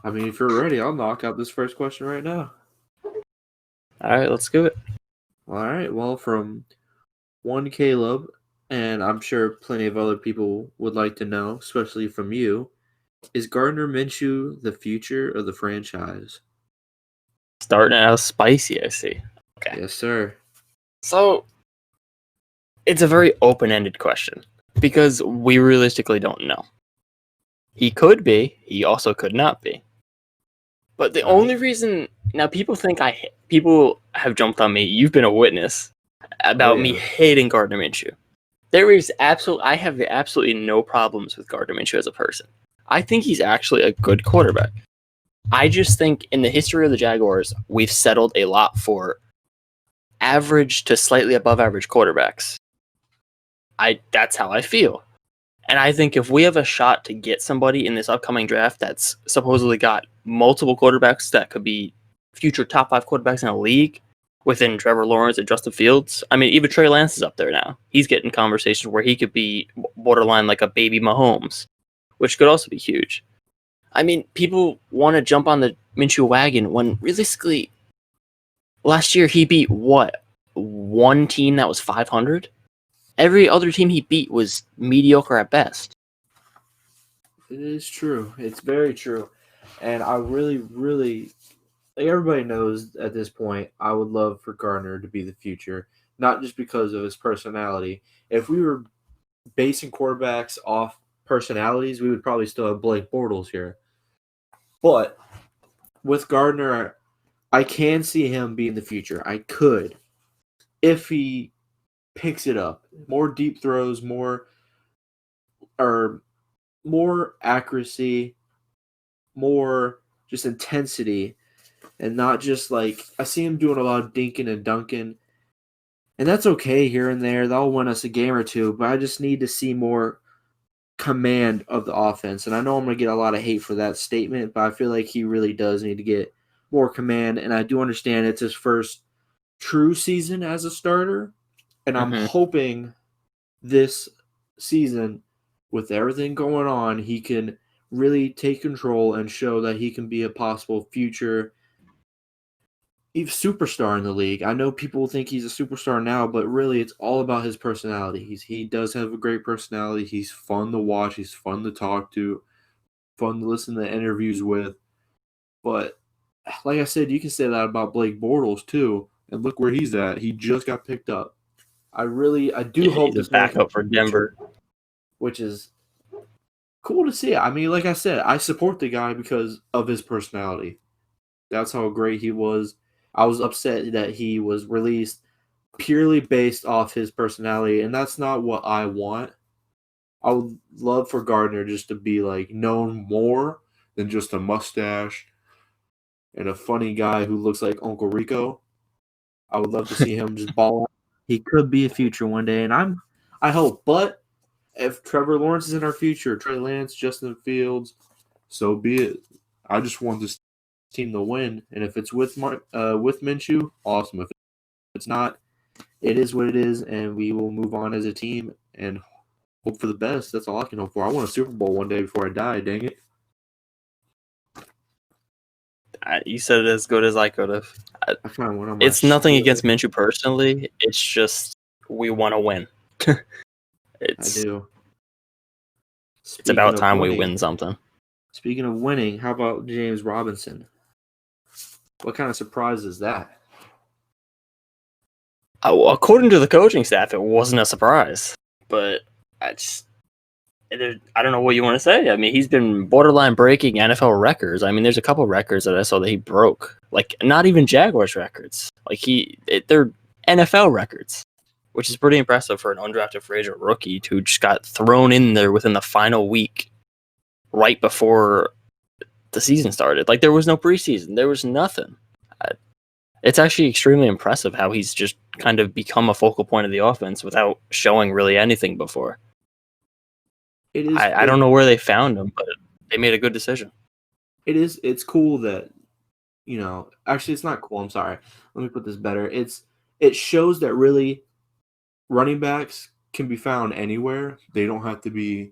I mean, if you're ready, I'll knock out this first question right now. All right, let's do it. All right. Well, from one Caleb, and I'm sure plenty of other people would like to know, especially from you, is Gardner Minshew the future of the franchise? Starting out spicy, I see. Okay. Yes, sir. So, it's a very open-ended question because we realistically don't know. He could be, he also could not be. But the only reason now people have jumped on me. You've been a witness about me hating Gardner Minshew. I have absolutely no problems with Gardner Minshew as a person. I think he's actually a good quarterback. I just think in the history of the Jaguars, we've settled a lot for average to slightly above average quarterbacks. That's how I feel. And I think if we have a shot to get somebody in this upcoming draft that's supposedly got multiple quarterbacks that could be future top 5 quarterbacks in the league within Trevor Lawrence and Justin Fields. I mean, even Trey Lance is up there now. He's getting conversations where he could be borderline like a baby Mahomes, which could also be huge. I mean, people want to jump on the Minshew wagon when realistically last year he beat what? One team that was 500? Every other team he beat was mediocre at best. It is true. It's very true. And I really, really, like everybody knows at this point, I would love for Gardner to be the future, not just because of his personality. If we were basing quarterbacks off personalities, we would probably still have Blake Bortles here. But with Gardner, I can see him being the future. I could. If he picks it up. More deep throws, more accuracy, more just intensity, and not just like I see him doing a lot of dinking and dunking. And that's okay here and there. That'll win us a game or two, but I just need to see more command of the offense. And I know I'm going to get a lot of hate for that statement, but I feel like he really does need to get more command. And I do understand it's his first true season as a starter. And I'm hoping this season, with everything going on, he can really take control and show that he can be a possible future superstar in the league. I know people think he's a superstar now, but really it's all about his personality. He does have a great personality. He's fun to watch. He's fun to talk to, fun to listen to interviews with. But like I said, you can say that about Blake Bortles too. And look where he's at. He just got picked up. I do hope this backup for Denver, which is cool to see. I mean, like I said, I support the guy because of his personality. That's how great he was. I was upset that he was released purely based off his personality, and that's not what I want. I would love for Gardner just to be like known more than just a mustache and a funny guy who looks like Uncle Rico. I would love to see him just ball out. He could be a future one day, and I hope. But if Trevor Lawrence is in our future, Trey Lance, Justin Fields, so be it. I just want this team to win, and if it's with Minshew, awesome. If it's not, it is what it is, and we will move on as a team and hope for the best. That's all I can hope for. I want a Super Bowl one day before I die. Dang it! You said it as good as I could have. It's nothing against Minshew personally. It's just we want to win. I do. It's about time we win something. Speaking of winning, how about James Robinson? What kind of surprise is that? According to the coaching staff, it wasn't a surprise. But I don't know what you want to say. I mean, he's been borderline breaking NFL records. I mean, there's a couple records that I saw that he broke. Like, not even Jaguars records. Like, they're NFL records, which is pretty impressive for an undrafted free agent rookie who just got thrown in there within the final week right before the season started. Like, there was no preseason. There was nothing. It's actually extremely impressive how he's just kind of become a focal point of the offense without showing really anything before. I don't know where they found him, but they made a good decision. It's cool that, actually it's not cool. I'm sorry. Let me put this better. It shows that really running backs can be found anywhere. They don't have to be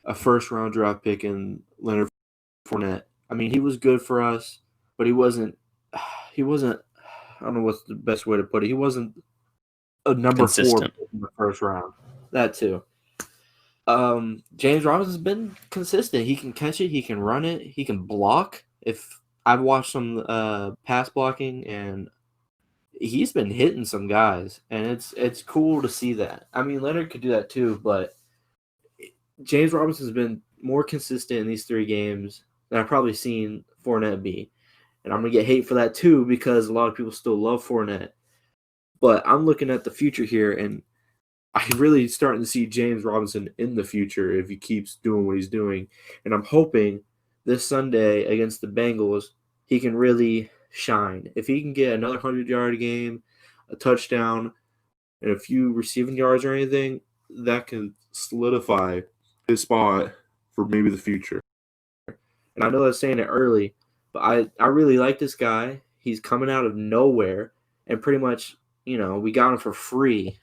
a first round draft pick in Leonard Fournette. I mean, he was good for us, but he wasn't. He wasn't. I don't know what's the best way to put it. He wasn't a number 4 Consistent. in the first round. That too. James Robinson's been consistent. He can catch it. He can run it. He can block. If I've watched some pass blocking, and he's been hitting some guys, and it's cool to see that. I mean, Leonard could do that too, but James Robinson's been more consistent in these 3 games than I've probably seen Fournette be. And I'm going to get hate for that too because a lot of people still love Fournette. But I'm looking at the future here, and I'm really starting to see James Robinson in the future if he keeps doing what he's doing. And I'm hoping this Sunday against the Bengals, he can really shine. If he can get another 100-yard game, a touchdown, and a few receiving yards or anything, that can solidify his spot for maybe the future. And I know I'm saying it early, but I really like this guy. He's coming out of nowhere, and pretty much, we got him for free.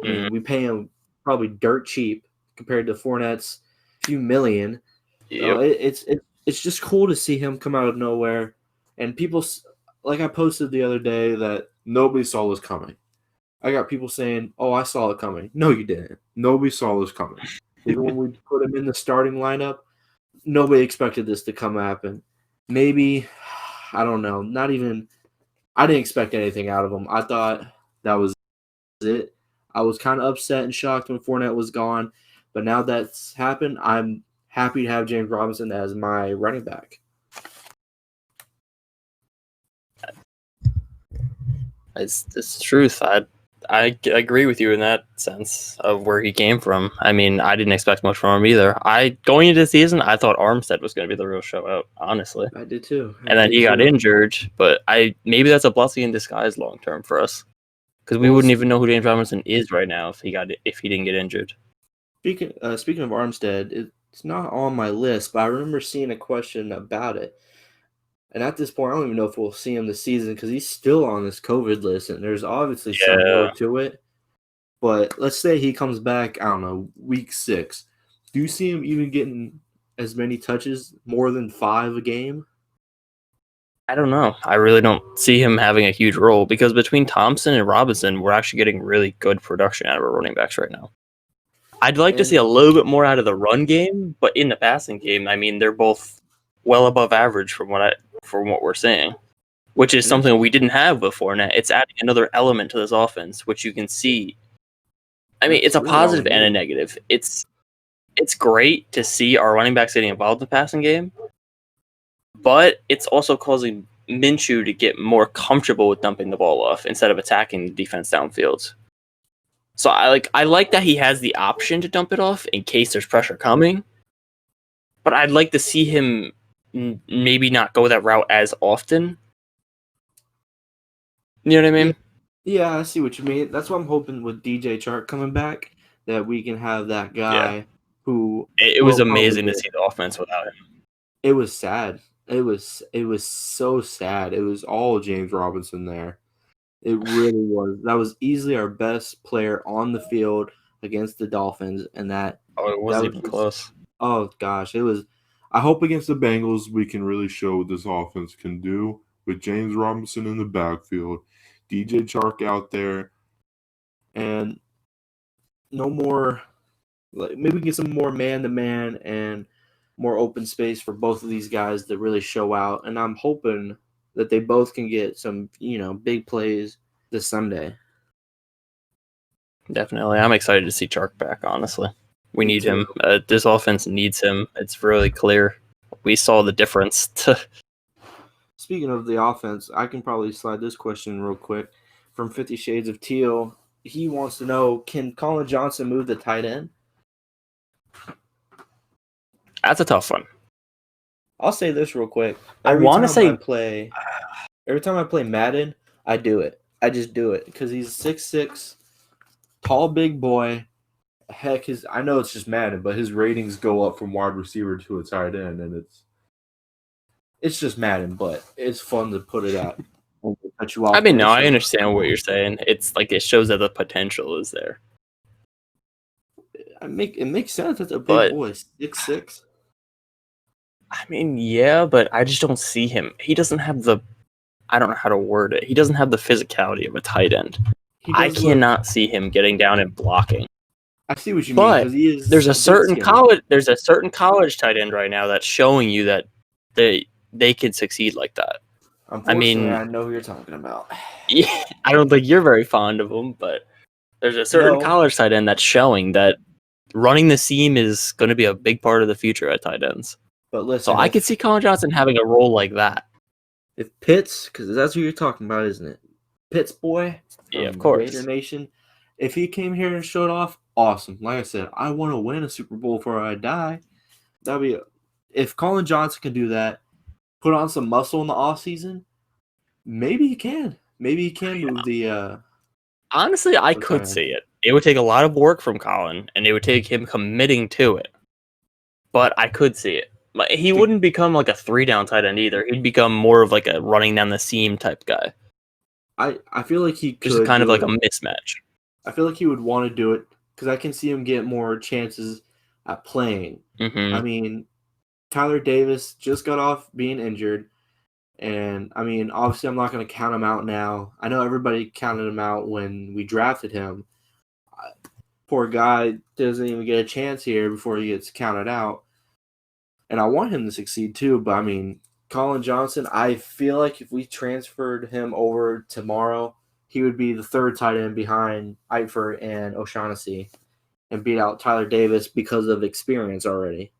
I mean, we pay him probably dirt cheap compared to Fournette's few million. Yep. It's just cool to see him come out of nowhere. And people, like I posted the other day, that nobody saw this coming. I got people saying, "Oh, I saw it coming." No, you didn't. Nobody saw this coming. Even when we put him in the starting lineup, nobody expected this to come happen. Maybe, I don't know. Not even. I didn't expect anything out of him. I thought that was it. I was kind of upset and shocked when Fournette was gone, but now that's happened, I'm happy to have James Robinson as my running back. It's the truth. I agree with you in that sense of where he came from. I mean, I didn't expect much from him either. Going into the season, I thought Armstead was going to be the real show out, honestly. I did too. And then he got injured, but maybe that's a blessing in disguise long term for us, because we wouldn't even know who James Robinson is right now if he didn't get injured. Speaking of Armstead, it's not on my list, but I remember seeing a question about it. And at this point, I don't even know if we'll see him this season because he's still on this COVID list, and there's obviously some more to it. But let's say he comes back, I don't know, week 6. Do you see him even getting as many touches, more than 5 a game? I don't know. I really don't see him having a huge role because between Thompson and Robinson, we're actually getting really good production out of our running backs right now. I'd like to see a little bit more out of the run game, but in the passing game, I mean, they're both well above average from what we're seeing, which is something we didn't have before. Now it's adding another element to this offense, which you can see. I mean, it's a positive and a negative. It's great to see our running backs getting involved in the passing game, but it's also causing Minshew to get more comfortable with dumping the ball off instead of attacking the defense downfield. So I like that he has the option to dump it off in case there's pressure coming, but I'd like to see him maybe not go that route as often. You know what I mean? Yeah, I see what you mean. That's what I'm hoping with DJ Chark coming back, that we can have that guy who... It was amazing to see the offense without him. It was sad. It was so sad. It was all James Robinson there. It really was. That was easily our best player on the field against the Dolphins, and that... Oh, it wasn't even close. Oh, gosh. It was... I hope against the Bengals we can really show what this offense can do with James Robinson in the backfield, DJ Chark out there, and no more... maybe we get some more man-to-man and more open space for both of these guys to really show out. And I'm hoping that they both can get some, big plays this Sunday. Definitely. I'm excited to see Chark back, honestly. We need him. This offense needs him. It's really clear. We saw the difference. Speaking of the offense, I can probably slide this question real quick. From 50 Shades of Teal, he wants to know, can Colin Johnson move the tight end? That's a tough one. I'll say this real quick. Every time I play Madden, I do it. I just do it because he's 6'6", tall, big boy. Heck, I know it's just Madden, but his ratings go up from wide receiver to a tight end, and it's just Madden, but it's fun to put it out. I mean, no, I understand what you're saying. It's like it shows that the potential is there. It makes sense. That's a big boy, 6'6". mean, yeah, but I just don't see him. He doesn't have the. I don't know how to word it. He doesn't have the physicality of a tight end. He I does look. cannot see him getting down and blocking. I see what you mean But because he is there's a a bit certain skinny. college tight end right now that's showing you that they can succeed like that. Unfortunately, I know who you're talking about. Yeah, I don't think you're very fond of him, but there's a certain No. college tight end that's showing that running the seam is going to be a big part of the future at tight ends. But So listen, I could see Colin Johnson having a role like that. if Pitts, because that's who you're talking about, isn't it? Pitts boy Yeah, of from Raider course. Nation. If he came here and showed off, awesome. Like I said, I want to win a Super Bowl before I die. That'd be if Colin Johnson can do that, put on some muscle in the off season, maybe he can. Maybe he can move the Honestly, I the tight could end. see it. It would take a lot of work from Colin, and it would take him committing to it. But I could see it. He wouldn't become like a 3-down tight end either. He'd become more of like a running down the seam type guy. I feel like he Just could kind of do like it. a mismatch. I feel like he would want to do it because I can see him get more chances at playing. I Mm-hmm. mean, Tyler Davis just got off being injured. And, I mean, obviously, I'm not going to count him out now. I know everybody counted him out when we drafted him. Poor guy doesn't even get a chance here before he gets counted out. And I want him to succeed too. But, I mean, Colin Johnson, I feel like if we transferred him over tomorrow, he would be the third tight end behind Eifert and O'Shaughnessy and beat out Tyler Davis because of experience already.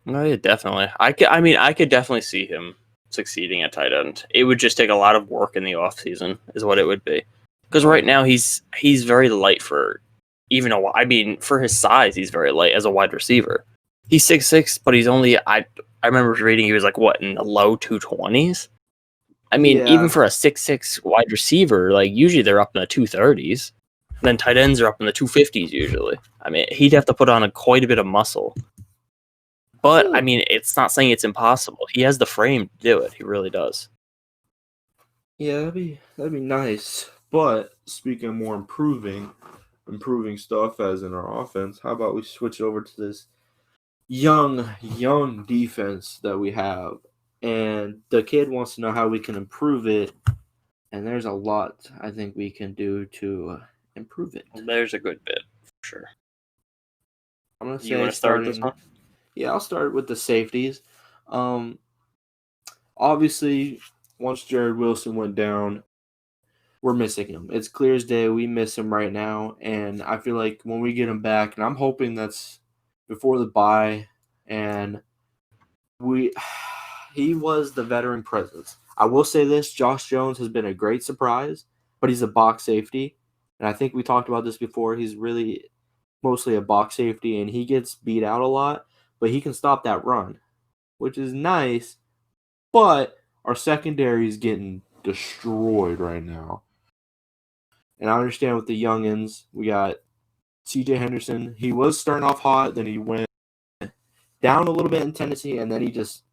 No, yeah, definitely. I could definitely see him succeeding at tight end. It would just take a lot of work in the off season, is what it would be. Because right now he's very light for even a. I mean, for his size, he's very light as a wide receiver. He's 6'6", but he's only I remember reading he was like what in the low 220s. I mean, even Yeah. for a 6'6" wide receiver, like usually they're up in the 230s. Then tight ends are up in the 250s usually. I mean, he'd have to put on quite a bit of muscle. But I mean, it's not saying it's impossible. He has the frame to do it. He really does. Yeah, that'd be nice. But speaking of more improving stuff as in our offense, how about we switch it over to this young defense that we have. And the kid wants to know how we can improve it. And there's a lot I think we can do to improve it. There's a good bit, for sure. I'm gonna say You want to start this one? Yeah, I'll start with the safeties. Obviously, once Jared Wilson went down, we're missing him. It's clear as day. We miss him right now, and I feel like when we get him back, and I'm hoping that's before the bye, and he was the veteran presence. I will say this: Josh Jones has been a great surprise, but he's a box safety, and I think we talked about this before. He's really mostly a box safety, and he gets beat out a lot, but he can stop that run, which is nice. But our secondary is getting destroyed right now. And I understand with the youngins, we got CJ Henderson. He was starting off hot, then he went down a little bit in Tennessee, and then he just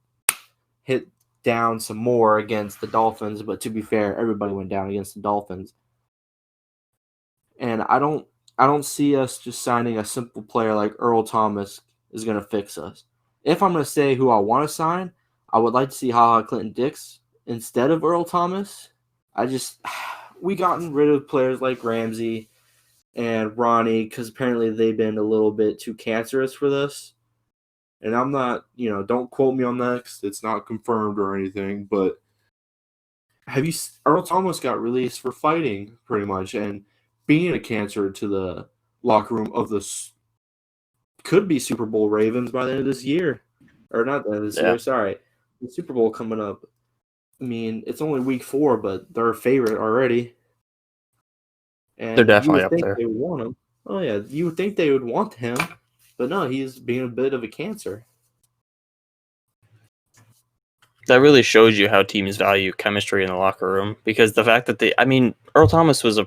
hit down some more against the Dolphins. But to be fair, everybody went down against the Dolphins. And I don't see us just signing a simple player like Earl Thomas is going to fix us. If I'm going to say who I want to sign, I would like to see HaHa Clinton Dix instead of Earl Thomas. We gotten rid of players like Ramsey and Ronnie because apparently they've been a little bit too cancerous for this. And I'm not, don't quote me on that because it's not confirmed or anything. But Earl Thomas got released for fighting pretty much and being a cancer to the locker room of the could be Super Bowl Ravens by the end of this year, or not the end of this year. Sorry, the Super Bowl coming up. I mean, it's only week 4, but they're a favorite already. And They're definitely you would up think there. they would want him. Oh yeah, you would think they would want him, but no, he's being a bit of a cancer. That really shows you how teams value chemistry in the locker room because the fact that Earl Thomas was a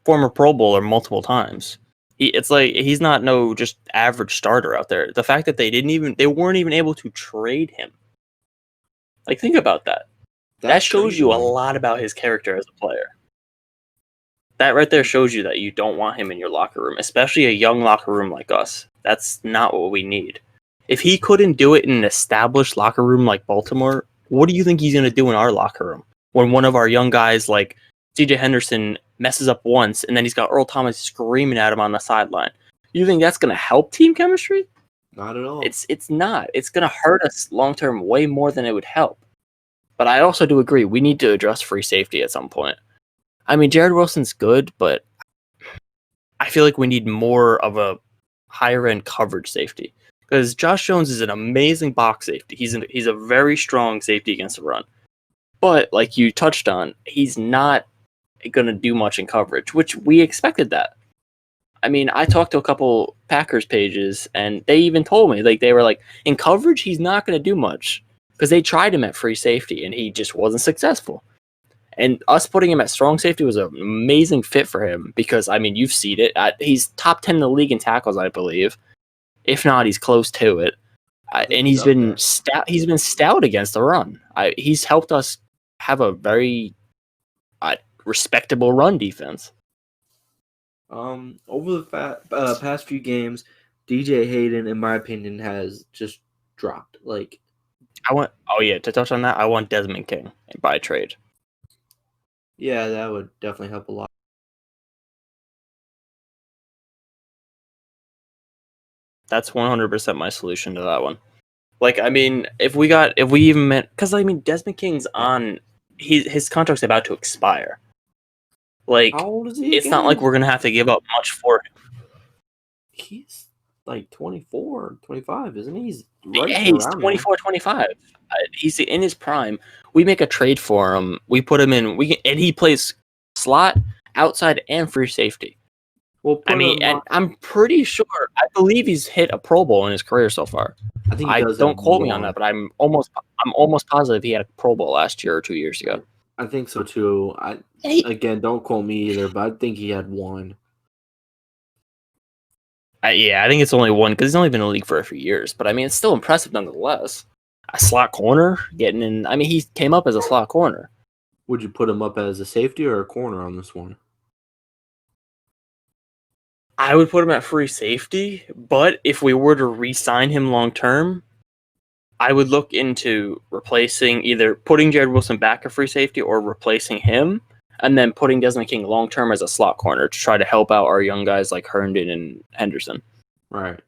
former Pro Bowler multiple times. It's like he's not no just average starter out there. The fact that they weren't even able to trade him. Like think about that. That shows you a lot about his character as a player. That right there shows you that you don't want him in your locker room, especially a young locker room like us. That's not what we need. If he couldn't do it in an established locker room like Baltimore, what do you think he's going to do in our locker room? When one of our young guys like CJ Henderson messes up once and then he's got Earl Thomas screaming at him on the sideline. You think that's going to help team chemistry? Not at all. It's not. It's going to hurt us long term way more than it would help. But I also do agree we need to address free safety at some point. I mean, Jared Wilson's good, but I feel like we need more of a higher end coverage safety. Because Josh Jones is an amazing box safety. He's a very strong safety against the run. But like you touched on, he's not going to do much in coverage, which we expected that. I mean, I talked to a couple Packers pages, and they even told me, like, they were like, in coverage, he's not going to do much. Because they tried him at free safety, and he just wasn't successful. And us putting him at strong safety was an amazing fit for him because, I mean, you've seen it. He's top 10 in the league in tackles, I believe. If not, he's close to it. And he's been stout. He's been stout against the run. He's helped us have a very respectable run defense. Over the past few games, DJ Hayden, in my opinion, has just dropped. Like, to touch on that, I want Desmond King by trade. Yeah, that would definitely help a lot. That's 100% my solution to that one. Like, I mean, if we even meant, because I mean, Desmond King's on, his contract's about to expire. Like, how old is he? It's not like we're gonna have to give up much for him. He's like 24, 25, isn't he? He's he's 24, 25. He's in his prime. We make a trade for him. We put him in. And he plays slot, outside, and free safety. I'm pretty sure. I believe he's hit a Pro Bowl in his career so far. I think he does. Don't quote me on that, but I'm almost positive he had a Pro Bowl last year or 2 years ago. I think so too. Again, don't quote me either, but I think he had one. I think it's only one because he's only been in the league for a few years. But I mean, it's still impressive nonetheless. A slot corner getting in. I mean, he came up as a slot corner. Would you put him up as a safety or a corner on this one? I would put him at free safety, but if we were to re-sign him long term, I would look into replacing either putting Jared Wilson back at free safety or replacing him, and then putting Desmond King long term as a slot corner to try to help out our young guys like Herndon and Henderson. Right.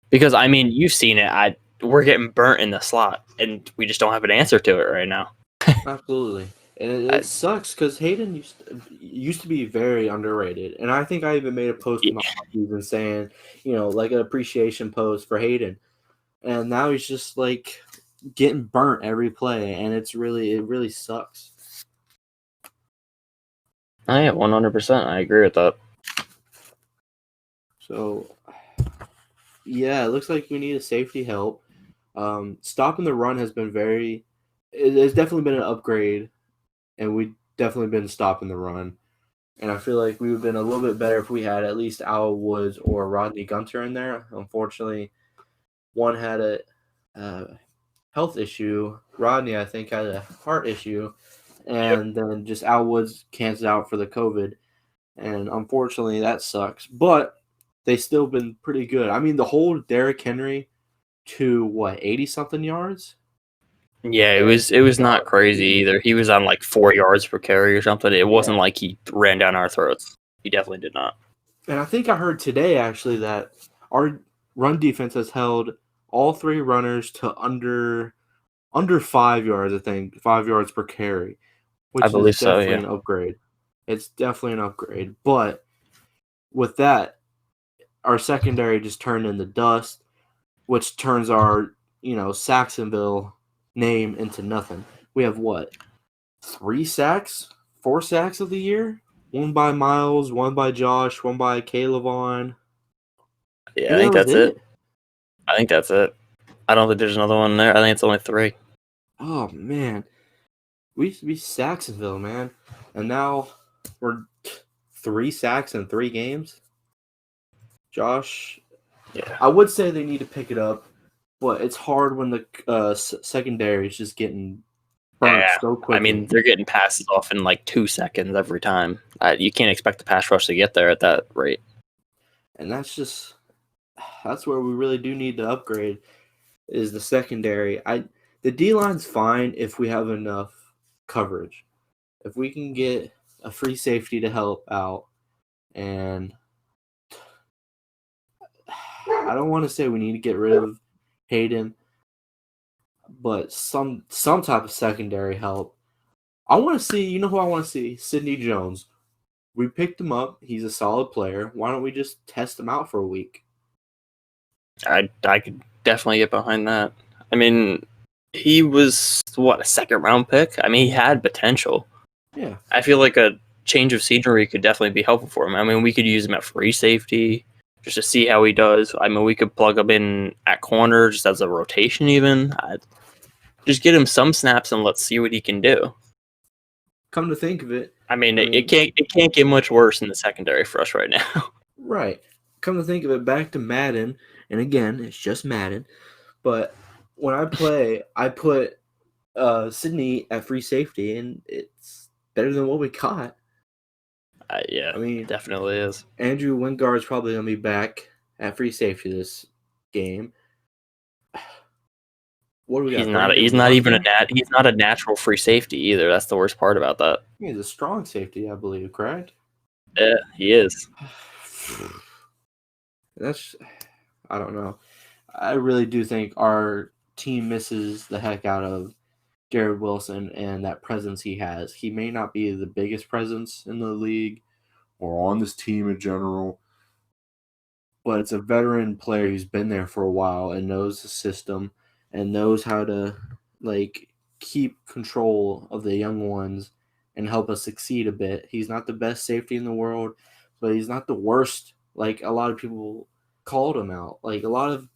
Because I mean, you've seen it. We're getting burnt in the slot, and we just don't have an answer to it right now. Absolutely. And it sucks because Hayden used to be very underrated. And I think I even made a post in my season saying, like an appreciation post for Hayden. And now he's just like getting burnt every play, and it really sucks. I am 100%. I agree with that. So, yeah, it looks like we need a safety help. Stopping the run has been it's definitely been an upgrade, and we've definitely been stopping the run. And I feel like we would have been a little bit better if we had at least Al Woods or Rodney Gunter in there. Unfortunately, one had a health issue. Rodney, I think, had a heart issue. And then just Al Woods canceled out for the COVID. And unfortunately, that sucks. But they still been pretty good. I mean, the whole Derrick Henry to, 80-something yards? Yeah, it was not crazy either. He was on like 4 yards per carry or something. It wasn't like he ran down our throats. He definitely did not. And I think I heard today, actually, that our run defense has held all three runners to under 5 yards, I think, 5 yards per carry, which is definitely an upgrade. It's definitely an upgrade. But with that, our secondary just turned into dust, which turns our, Saxonville name into nothing. We have 3 sacks, 4 sacks of the year? One by Miles, one by Josh, one by Caleb. Yeah, I think that's it. I think that's it. I don't think there's another one there. I think it's only 3. Oh, man. We used to be Saxonville, man. And now we're 3 sacks in 3 games. Josh, I would say they need to pick it up, but it's hard when the secondary is just getting burnt so quickly. I mean, they're getting passes off in like 2 seconds every time. You can't expect the pass rush to get there at that rate. And that's just that's where we really do need to upgrade is the secondary. The D line's fine if we have enough coverage. If we can get a free safety to help out, and I don't want to say we need to get rid of Hayden, but some type of secondary help. I want to see, you know who I want to see? Sidney Jones. We picked him up. He's a solid player. Why don't we just test him out for a week? I could definitely get behind that. I mean, he was, a second-round pick? I mean, he had potential. Yeah. I feel like a change of scenery could definitely be helpful for him. I mean, we could use him at free safety just to see how he does. I mean, we could plug him in at corner just as a rotation even. Just get him some snaps and let's see what he can do. Come to think of it, I mean, it can't get much worse in the secondary for us right now. right. Come to think of it, back to Madden, and again, it's just Madden. But when I play, I put Sydney at free safety, and it's better than what we caught. Yeah, I mean, it definitely is. Andrew Wingard's probably going to be back at free safety this game. What do we got? He's not a natural free safety either. That's the worst part about that. He's a strong safety, I believe, correct? Yeah, he is. I don't know. I really do think our team misses the heck out of Jared Wilson and that presence he has. He may not be the biggest presence in the league or on this team in general, but it's a veteran player who's been there for a while and knows the system and knows how to keep control of the young ones and help us succeed a bit. He's not the best safety in the world, but he's not the worst. Like a lot of people called him out. Like a lot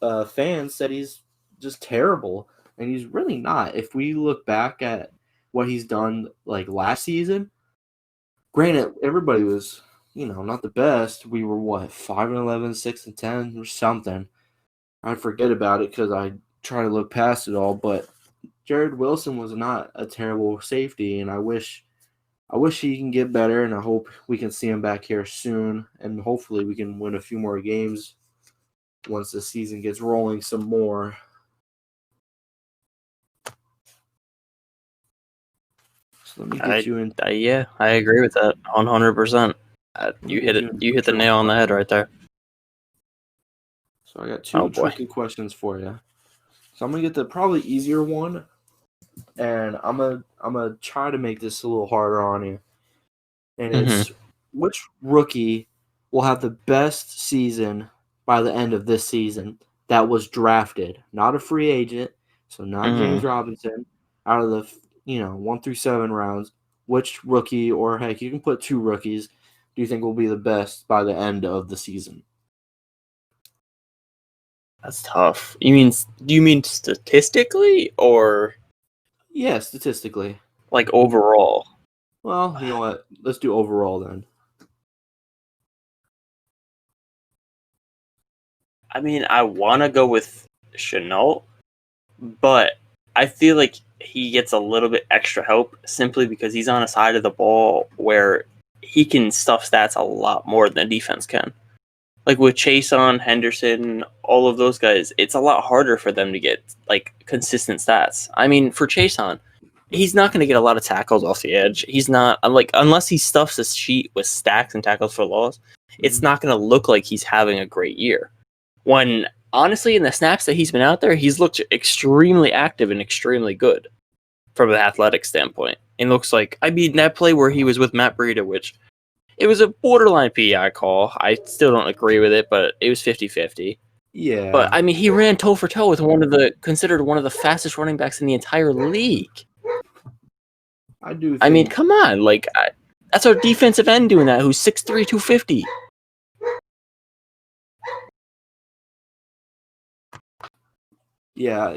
of fans said he's just terrible, and he's really not. If we look back at what he's done last season, granted everybody was not the best. We were 5-11, 6-10, or something. I forget about it because I try to look past it all. But Jared Wilson was not a terrible safety, and I wish he can get better, and I hope we can see him back here soon, and hopefully we can win a few more games once the season gets rolling some more. So let me get you in. Yeah, I agree with that 100%. You hit the nail on the head right there. So I got two tricky questions for you. So I'm gonna get the probably easier one, and I'm gonna try to make this a little harder on you. And it's which rookie will have the best season by the end of this season that was drafted, not a free agent, so not James Robinson, out of the 1 through 7 rounds. Which rookie, or heck, you can put 2 rookies, do you think will be the best by the end of the season? That's tough. Do you mean statistically or? Yeah, statistically. Like overall. Well, you know what? Let's do overall then. I mean, I want to go with Chenault, but I feel like he gets a little bit extra help simply because he's on a side of the ball where he can stuff stats a lot more than the defense can. Like with Chason, Henderson, all of those guys, it's a lot harder for them to get consistent stats. I mean, for Chason, he's not going to get a lot of tackles off the edge. He's not unless he stuffs his sheet with stacks and tackles for loss, it's not going to look like he's having a great year. When honestly, in the snaps that he's been out there, he's looked extremely active and extremely good from an athletic standpoint. It looks like, that play where he was with Matt Breida, which it was a borderline PI call. I still don't agree with it, but it was 50-50. Yeah. But, he ran toe-for-toe with considered one of the fastest running backs in the entire league. I do. Come on. That's our defensive end doing that, who's 6'3", 250. Yeah,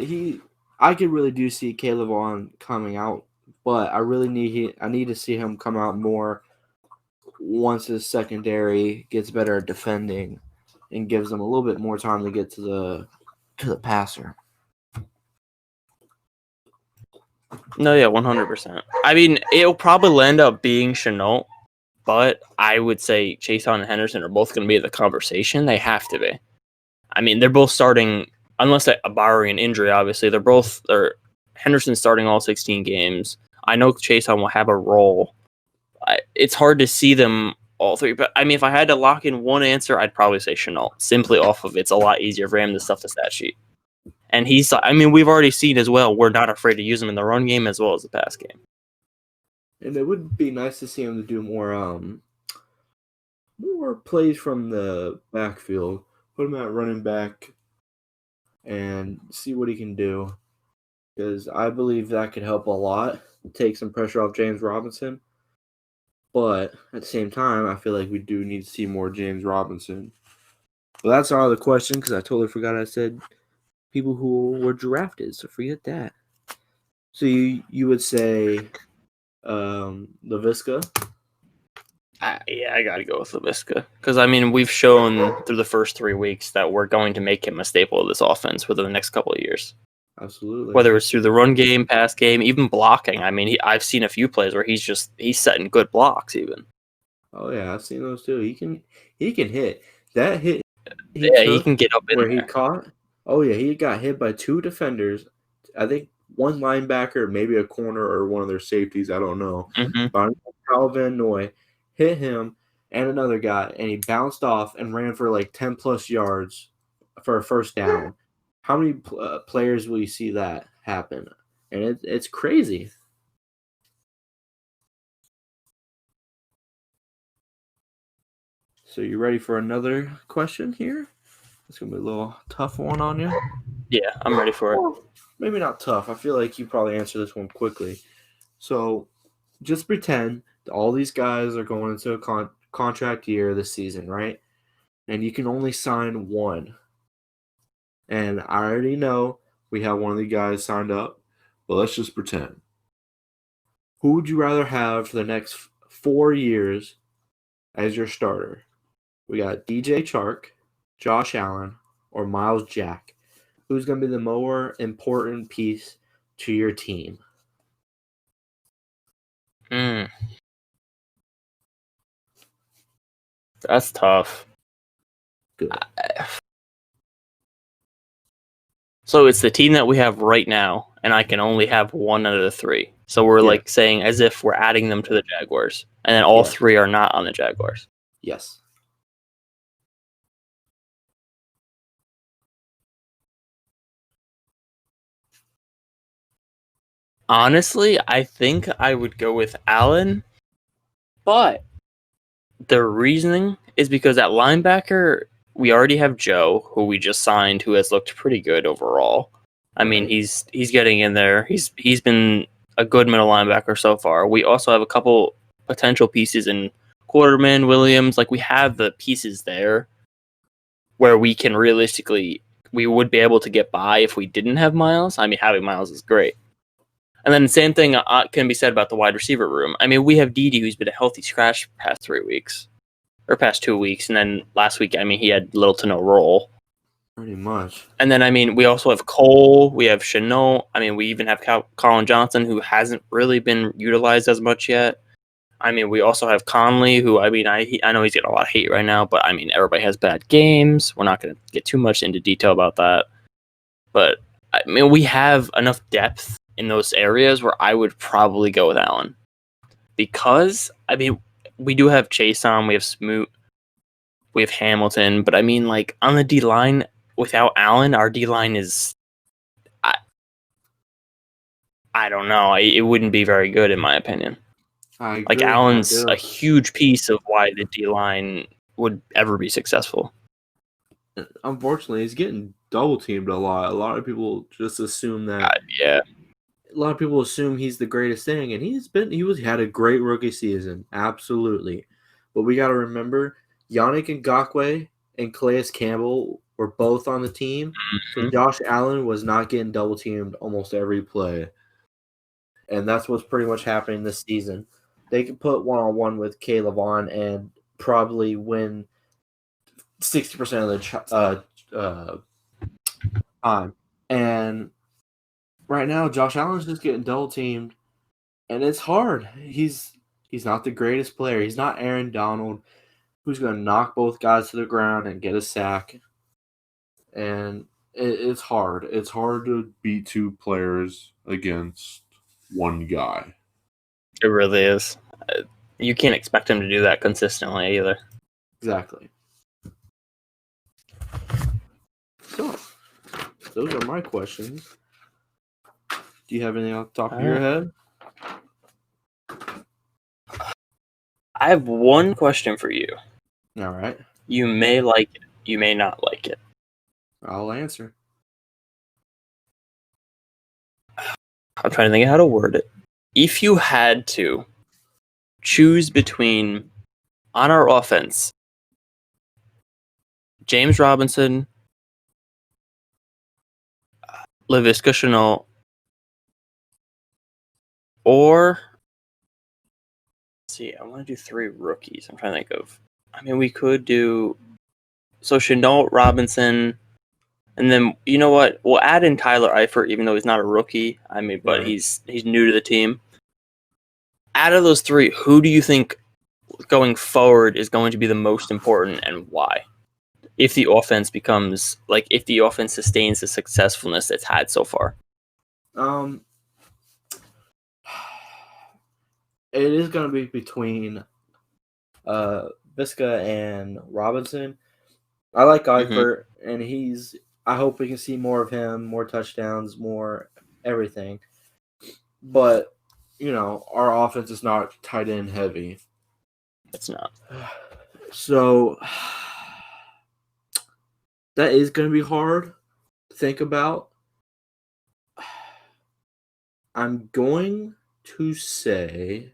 I could really do see Caleb Vaughn coming out, but I really need to see him come out more once his secondary gets better at defending and gives them a little bit more time to get to the passer. No, yeah, 100%. It'll probably end up being Chenault, but I would say Chason and Henderson are both going to be in the conversation. They have to be. I mean, they're both starting, unless barring an injury, obviously. Henderson's starting all 16 games. I know Chason will have a role. It's hard to see them all three, but I mean, if I had to lock in one answer, I'd probably say Chenault, simply off of it's a lot easier for him to stuff the stat sheet. And we've already seen as well, we're not afraid to use him in the run game as well as the pass game. And it would be nice to see him to do more plays from the backfield. Put him at running back and see what he can do. Because I believe that could help a lot, take some pressure off James Robinson. But at the same time, I feel like we do need to see more James Robinson. Well, that's our other question, because I totally forgot I said people who were drafted, so forget that. So you would say LaVisca? I got to go with LaVisca. Because, I mean, we've shown through the first 3 weeks that we're going to make him a staple of this offense within the next couple of years. Absolutely. Whether it's through the run game, pass game, even blocking. I mean, I've seen a few plays where he's setting good blocks even. Oh yeah, I've seen those too. He can hit. That hit he can get up in where there. he caught. Oh yeah, he got hit by 2 defenders. I think one linebacker, maybe a corner or one of their safeties. I don't know. Mm-hmm. But Kyle Van Noy hit him and another guy, and he bounced off and ran for like 10 plus yards for a first down. How many players will you see that happen? And it's crazy. So you ready for another question here? It's going to be a little tough one on you. Yeah, I'm ready for it. Well, maybe not tough. I feel like you probably answer this one quickly. So just pretend all these guys are going into a contract year this season, right? And you can only sign one. And I already know we have one of the guys signed up, but let's just pretend. Who would you rather have for the next 4 years as your starter? We got DJ Chark, Josh Allen, or Miles Jack. Who's going to be the more important piece to your team? That's tough. Good. So it's the team that we have right now, and I can only have one out of the 3. So we're like saying as if we're adding them to the Jaguars, and then all 3 are not on the Jaguars. Yes. Honestly, I think I would go with Allen, but the reasoning is because at linebacker, we already have Joe, who we just signed, who has looked pretty good overall. I mean, he's getting in there. He's been a good middle linebacker so far. We also have a couple potential pieces in Quarterman, Williams. Like, we have the pieces there where we can realistically, we would be able to get by if we didn't have Miles. I mean, having Miles is great. And then the same thing can be said about the wide receiver room. I mean, we have Dede, who's been a healthy scratch past 3 weeks. Or past 2 weeks. And then last week, I mean, he had little to no role. Pretty much. And then, I mean, we also have Cole. We have Chenault. I mean, we even have Colin Johnson, who hasn't really been utilized as much yet. I mean, we also have Conley, who, I mean, I know he's getting a lot of hate right now, but, I mean, everybody has bad games. We're not going to get too much into detail about that. But, I mean, we have enough depth in those areas where I would probably go with Allen. Because, I mean, we do have Chason, we have Smoot, we have Hamilton, but I mean, like, on the D-line, without Allen, our D-line is... I don't know. It wouldn't be very good, in my opinion. I agree. Like, Allen's a huge piece of why the D-line would ever be successful. Unfortunately, he's getting double-teamed a lot. A lot of people just assume that... yeah. A lot of people assume he's the greatest thing, and he had a great rookie season, absolutely. But we got to remember, Yannick Ngakoue and Calais Campbell were both on the team, so Josh Allen was not getting double teamed almost every play, and that's what's pretty much happening this season. They could put 1-on-1 with Caleb Vaughn and probably win 60% of the time, and right now, Josh Allen's just getting double teamed, and it's hard. He's not the greatest player. He's not Aaron Donald, who's going to knock both guys to the ground and get a sack. and it's hard. It's hard to beat two players against one guy. It really is. You can't expect him to do that consistently either. Exactly. So, those are my questions. Do you have anything off the top of your head? I have one question for you. All right. You may like it. You may not like it. I'll answer. I'm trying to think of how to word it. If you had to choose between, on our offense, James Robinson, Laviska Shenault, or let's see, I want to do 3 rookies. I'm trying to think of. I mean, we could do Shenault, Robinson, and then you know what? We'll add in Tyler Eifert, even though he's not a rookie. I mean, but Right. he's new to the team. Out of those 3, who do you think going forward is going to be the most important, and why? If the offense if the offense sustains the successfulness it's had so far. It is going to be between Visca and Robinson. I like Eifert, and I hope we can see more of him, more touchdowns, more everything. But, our offense is not tight end heavy. It's not. So, that is going to be hard to think about. I'm going to say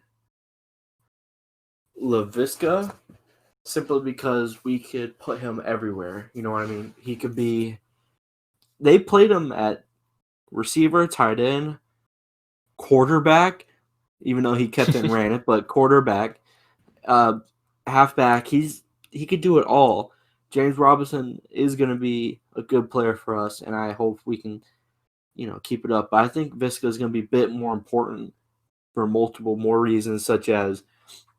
Laviska, simply because we could put him everywhere. You know what I mean? He could be... They played him at receiver, tight end, quarterback, even though he kept it and ran it, but quarterback, halfback, he could do it all. James Robinson is going to be a good player for us, and I hope we can, keep it up. But I think Visca is going to be a bit more important for multiple more reasons, such as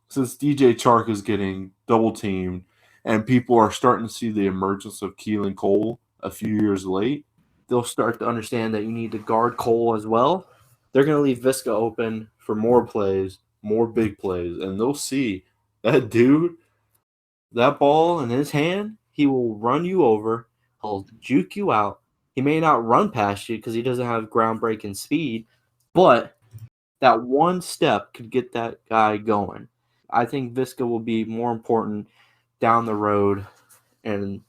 since DJ Chark is getting double teamed and people are starting to see the emergence of Keelan Cole a few years late, they'll start to understand that you need to guard Cole as well. They're going to leave Visca open for more plays, more big plays, and they'll see that dude, that ball in his hand, he will run you over, he'll juke you out. He may not run past you because he doesn't have groundbreaking speed, but that one step could get that guy going. I think Visca will be more important down the road, and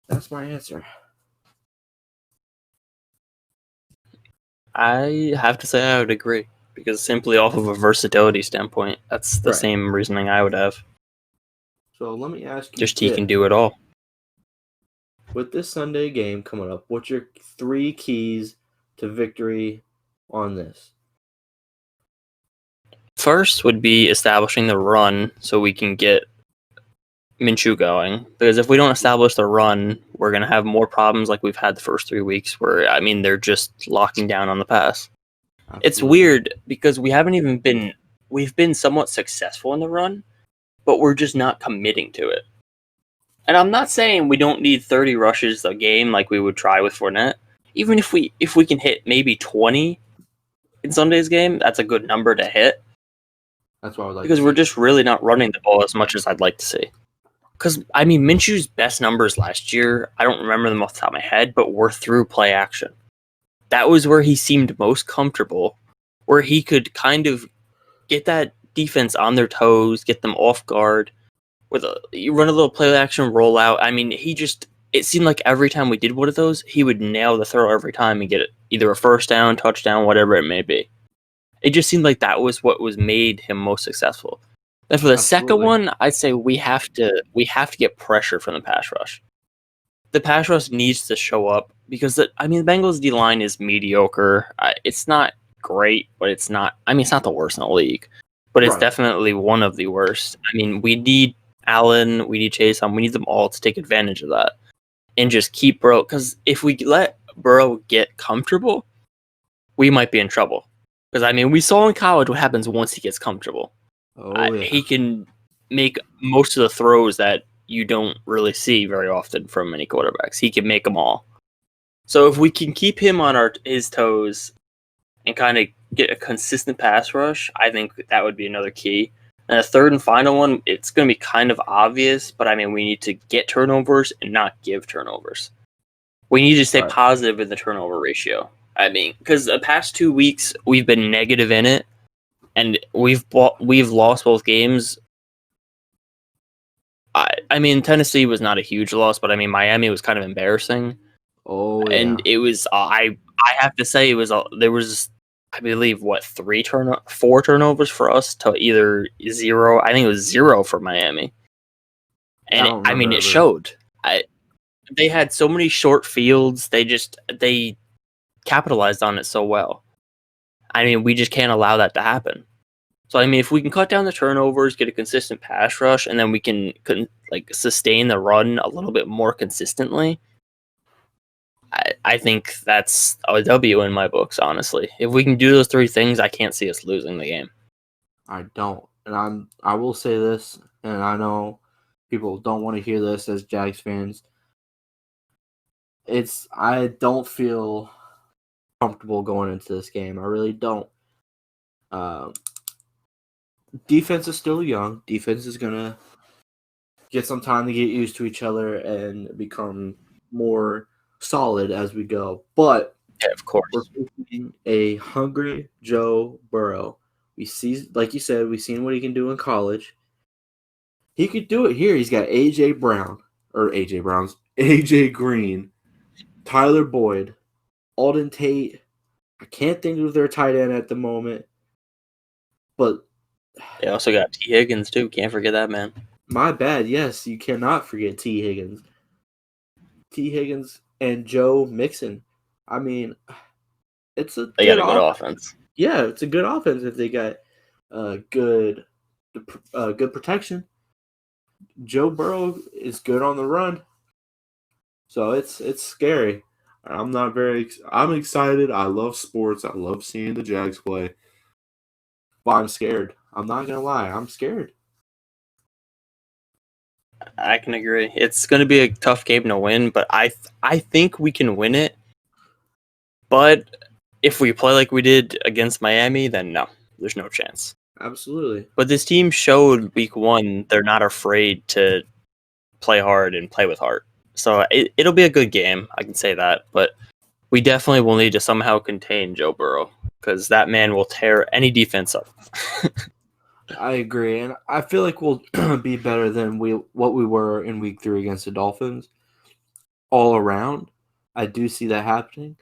that's my answer. I have to say I would agree, because simply off of a versatility standpoint, that's the same reasoning I would have. So let me ask you Just he can do it all. With this Sunday game coming up, what's your 3 keys to victory on this? First would be establishing the run so we can get Minshew going. Because if we don't establish the run, we're going to have more problems like we've had the first 3 weeks where, they're just locking down on the pass. Absolutely. It's weird because we've been somewhat successful in the run, but we're just not committing to it. And I'm not saying we don't need 30 rushes a game like we would try with Fournette. Even if we can hit maybe 20 in Sunday's game, that's a good number to hit. That's what I would like. Because we're just really not running the ball as much as I'd like to see. Because, Minshew's best numbers last year, I don't remember them off the top of my head, but were through play action. That was where he seemed most comfortable, where he could kind of get that defense on their toes, get them off guard. You run a little play action rollout. It seemed like every time we did one of those, he would nail the throw every time and get it, either a first down, touchdown, whatever it may be. It just seemed like that was what was made him most successful. And for the second one, I'd say we have to get pressure from the pass rush. The pass rush needs to show up because the Bengals D line is mediocre. It's not great, but it's not. It's not the worst in the league, but it's definitely one of the worst. We need Allen, we need Chase, we need them all to take advantage of that and just keep Burrow. Because if we let Burrow get comfortable, we might be in trouble. Because, we saw in college what happens once he gets comfortable. He can make most of the throws that you don't really see very often from many quarterbacks. He can make them all. So if we can keep him on his toes and kind of get a consistent pass rush, I think that would be another key. And a third and final one, it's going to be kind of obvious, but I mean, we need to get turnovers and not give turnovers. We need to stay positive in the turnover ratio. I mean, because the past 2 weeks we've been negative in it, and we've lost both games. I mean, Tennessee was not a huge loss, but I mean, Miami was kind of embarrassing. Oh, yeah. And it was I have to say it was there was, I believe, what, 4 turnovers for us to either 0. I think it was 0 for Miami. And I mean, it showed. They had so many short fields. They capitalized on it so well. I mean, we just can't allow that to happen. So I mean, if we can cut down the turnovers, get a consistent pass rush, and then we can like sustain the run a little bit more consistently, I think that's a W in my books, honestly. If we can do those 3 things, I can't see us losing the game. I don't. And I will say this, and I know people don't want to hear this as Jags fans. I don't feel comfortable going into this game. I really don't. Defense is still young. Defense is going to get some time to get used to each other and become more solid as we go. But yeah, of course, we're facing a hungry Joe Burrow. We see, like you said, we've seen what he can do in college. He could do it here. He's got AJ Green, Tyler Boyd, Alden Tate. I can't think of their tight end at the moment, but they also got T. Higgins too. Can't forget that, man. My bad. Yes, you cannot forget T. Higgins. T. Higgins and Joe Mixon. I mean, they got a good offense. Yeah, it's a good offense if they got good protection. Joe Burrow is good on the run, so it's scary. I'm excited. I love sports. I love seeing the Jags play, but I'm scared. I'm not gonna lie. I'm scared. I can agree. It's going to be a tough game to win, but I think we can win it. But if we play like we did against Miami, then no, there's no chance. Absolutely. But this team showed week 1 they're not afraid to play hard and play with heart. So it'll be a good game, I can say that. But we definitely will need to somehow contain Joe Burrow because that man will tear any defense up. I agree, and I feel like we'll be better than what we were in week 3 against the Dolphins. All around, I do see that happening,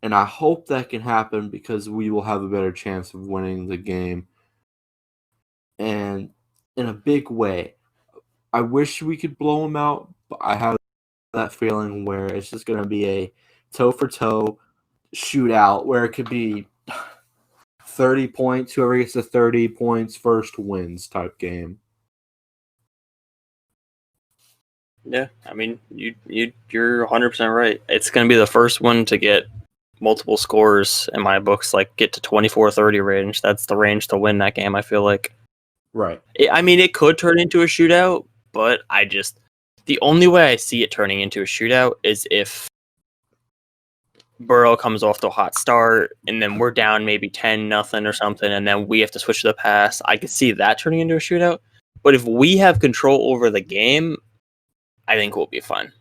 and I hope that can happen because we will have a better chance of winning the game. And in a big way, I wish we could blow them out, but I have that feeling where it's just going to be a toe-for-toe shootout where it could be 30 points, whoever gets the 30 points first wins type game. Yeah, I mean, you're 100% right. It's going to be the first one to get multiple scores in my books, like get to 24-30 range. That's the range to win that game, I feel like. Right. I mean, it could turn into a shootout, but the only way I see it turning into a shootout is if Burrow comes off to a hot start, and then we're down maybe 10-0 or something, and then we have to switch to the pass. I could see that turning into a shootout. But if we have control over the game, I think we'll be fine.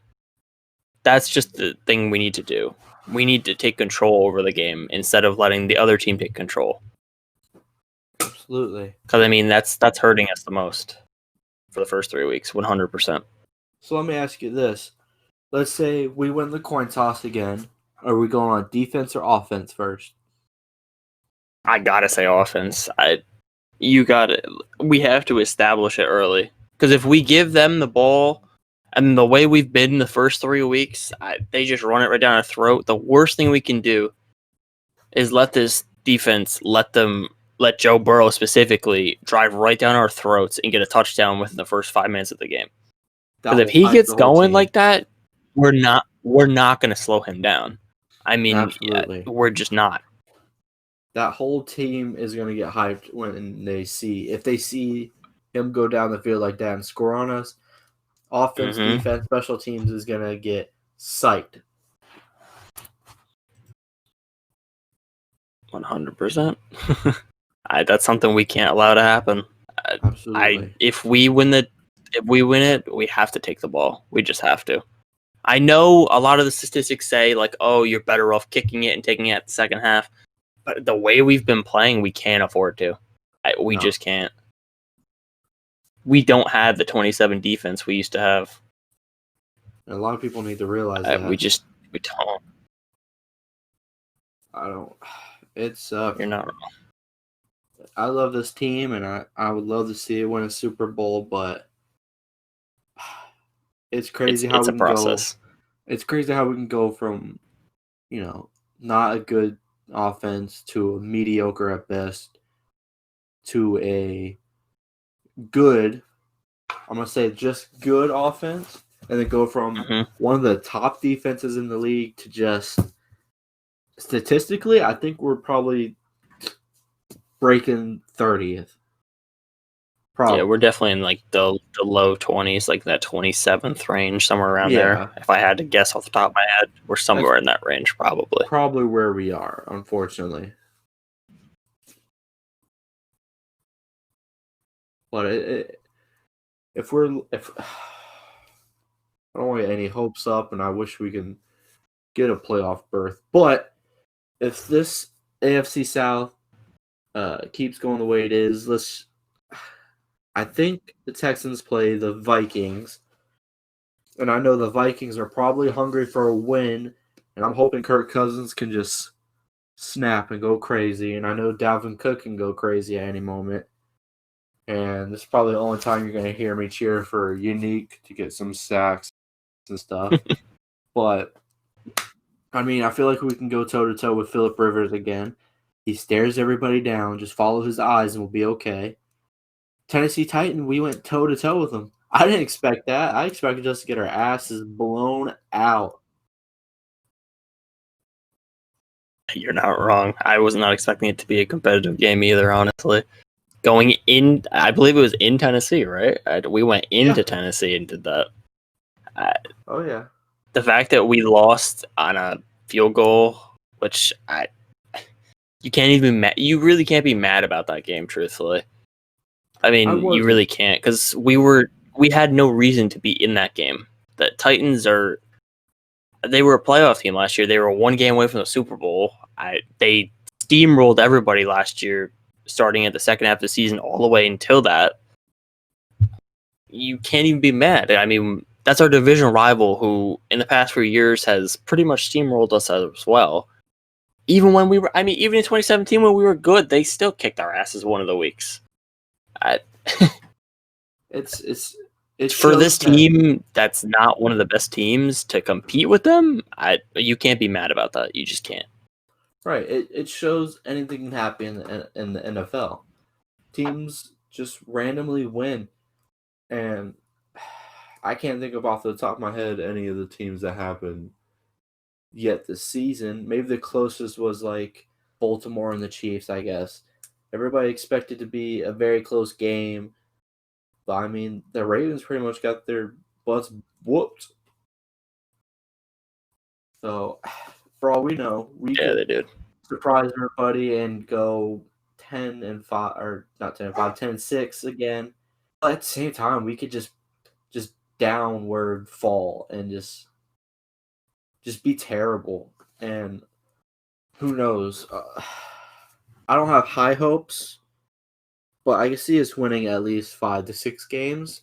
That's just the thing we need to do. We need to take control over the game instead of letting the other team take control. Absolutely. Because, I mean, that's hurting us the most for the first 3 weeks, 100%. So let me ask you this. Let's say we win the coin toss again. Are we going on defense or offense first? I gotta say offense. We have to establish it early. Because if we give them the ball, and the way we've been the first 3 weeks, they just run it right down our throat. The worst thing we can do is let this defense, let Joe Burrow specifically drive right down our throats and get a touchdown within the first 5 minutes of the game. Because if he gets going like that, we're not going to slow him down. I mean, absolutely. We're just not. That whole team is going to get hyped if they see him go down the field like that and score on us. Offense, defense, special teams is going to get psyched. 100%. That's something we can't allow to happen. Absolutely. If we win it, we have to take the ball. We just have to. I know a lot of the statistics say like, oh, you're better off kicking it and taking it at the second half. But the way we've been playing, we can't afford to. We just can't. We don't have the 27 defense we used to have. And a lot of people need to realize that. We don't. I don't. It's You're not wrong. I love this team, and I would love to see it win a Super Bowl, but it's crazy how it's we a can process. go. It's crazy how we can go from, not a good offense to a mediocre at best to a good, I'm going to say just good offense, and then go from one of the top defenses in the league to just, statistically, I think we're probably breaking 30th. Probably. Yeah, we're definitely in like the low 20s, like that 27th range, somewhere around there. If I had to guess off the top of my head, we're somewhere in that range, probably. Probably where we are, unfortunately. But if I don't want any hopes up, and I wish we can get a playoff berth. But if this AFC South keeps going the way it is, I think the Texans play the Vikings, and I know the Vikings are probably hungry for a win, and I'm hoping Kirk Cousins can just snap and go crazy, and I know Dalvin Cook can go crazy at any moment. And this is probably the only time you're going to hear me cheer for Unique to get some sacks and stuff. But, I mean, I feel like we can go toe-to-toe with Phillip Rivers again. He stares everybody down. Just follow his eyes and we'll be okay. Tennessee Titan, we went toe-to-toe with them. I didn't expect that. I expected us to get our asses blown out. You're not wrong. I was not expecting it to be a competitive game either, honestly. Going in, I believe it was in Tennessee, right? We went into Tennessee and did that. Oh, yeah. The fact that we lost on a field goal, which you can't even you really can't be mad about that game, truthfully. I mean, you really can't, because we had no reason to be in that game. The Titans they were a playoff team last year. They were one game away from the Super Bowl. They steamrolled everybody last year, starting at the second half of the season all the way until that. You can't even be mad. I mean, that's our division rival who, in the past few years, has pretty much steamrolled us as well. Even when even in 2017 when we were good, they still kicked our asses one of the weeks. It's for this team that's not one of the best teams to compete with them. You can't be mad about that. You just can't. Right. It shows anything can happen in the NFL. Teams just randomly win, and I can't think of off the top of my head any of the teams that happened yet this season. Maybe the closest was like Baltimore and the Chiefs, I guess. Everybody expected to be a very close game. But, I mean, the Ravens pretty much got their butts whooped. So, for all we know, they did surprise everybody and go 10-5, or not 10-5, 10-6 again. But at the same time, we could just downward fall and just be terrible. And who knows? I don't have high hopes, but I can see us winning at least 5 to 6 games.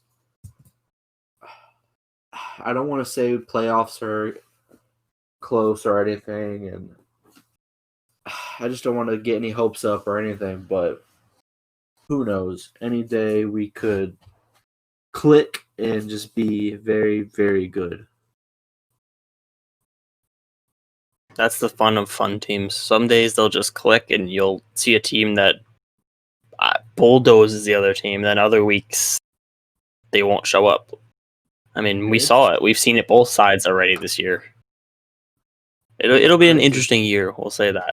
I don't want to say playoffs are close or anything, and I just don't want to get any hopes up or anything, but who knows? Any day we could click and just be very, very good. That's the fun of fun teams. Some days they'll just click and you'll see a team that bulldozes the other team. Then other weeks they won't show up. I mean, we saw it. We've seen it both sides already this year. It'll be an interesting year. We'll say that.